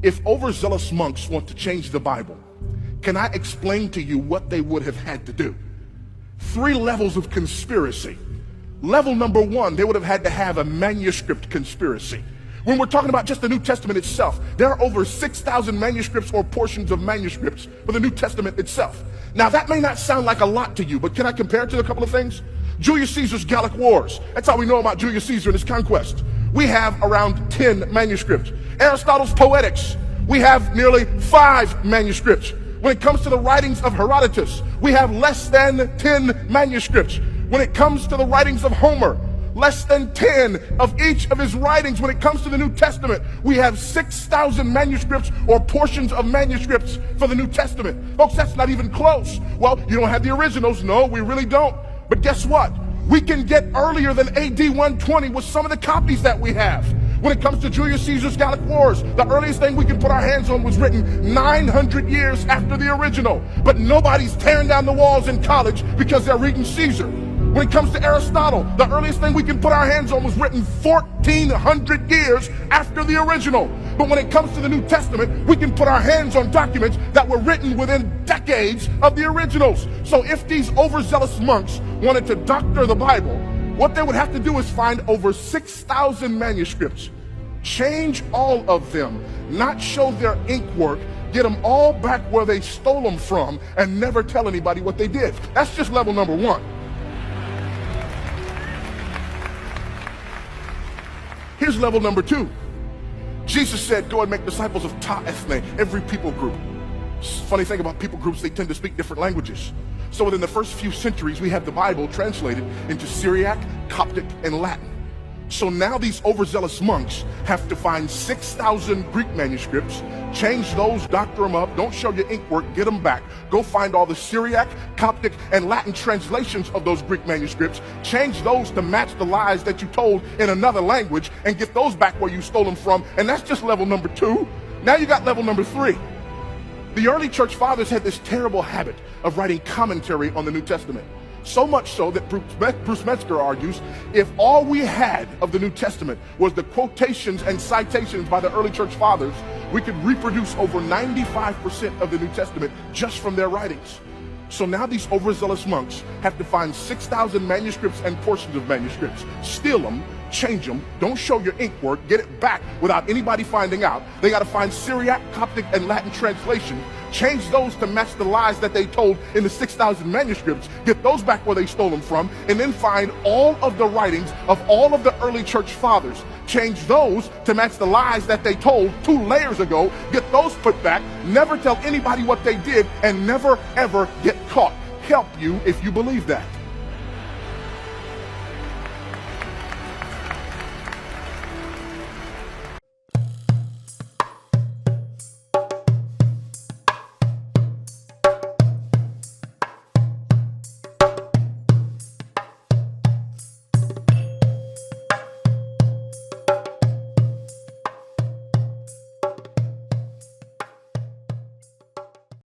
If overzealous monks want to change the Bible, can I explain to you what they would have had to do? 3 levels of conspiracy. Level number 1, they would have had to have a manuscript conspiracy. When we're talking about just the New Testament itself, there are over 6,000 manuscripts or portions of manuscripts for the New Testament itself. Now that may not sound like a lot to you, but can I compare it to a couple of things? Julius Caesar's Gallic Wars. That's all we know about Julius Caesar and his conquest. We have around 10 manuscripts. Aristotle's Poetics. We have nearly 5 manuscripts. When it comes to the writings of Herodotus, we have less than 10 manuscripts. When it comes to the writings of Homer, less than 10 of each of his writings. When it comes to the New Testament, we have 6,000 manuscripts or portions of manuscripts for the New Testament. Folks, that's not even close. Well, you don't have the originals. No, we really don't. But guess what? We can get earlier than AD 120 with some of the copies that we have. When it comes to Julius Caesar's Gallic Wars, the earliest thing we can put our hands on was written 900 years after the original. But nobody's tearing down the walls in college because they're reading Caesar. When it comes to Aristotle, the earliest thing we can put our hands on was written 1,400 years after the original. But when it comes to the New Testament, we can put our hands on documents that were written within decades of the originals. So if these overzealous monks wanted to doctor the Bible, what they would have to do is find over 6,000 manuscripts, change all of them, not show their ink work, get them all back where they stole them from, and never tell anybody what they did. That's just level number 1. Here's level number 2. Jesus said, go and make disciples of ta ethne, every people group. Funny thing about people groups, they tend to speak different languages. So within the first few centuries, we have the Bible translated into Syriac, Coptic, and Latin. So now these overzealous monks have to find 6,000 Greek manuscripts, change those, doctor them up, don't show your ink work, get them back. Go find all the Syriac, Coptic, and Latin translations of those Greek manuscripts, change those to match the lies that you told in another language, and get those back where you stole them from. And that's just level number 2. Now you got level number 3. The early church fathers had this terrible habit of writing commentary on the New Testament. So much so that Bruce Metzger argues, if all we had of the New Testament was the quotations and citations by the early church fathers, we could reproduce over 95% of the New Testament just from their writings. So now these overzealous monks have to find 6,000 manuscripts and portions of manuscripts, steal them, change them, don't show your ink work, get it back without anybody finding out. They got to find Syriac, Coptic, and Latin translation, change those to match the lies that they told in the 6,000 manuscripts, get those back where they stole them from, and then find all of the writings of all of the early church fathers, change those to match the lies that they told 2 layers ago, get those put back, never tell anybody what they did, and never ever get caught. Help you if you believe that.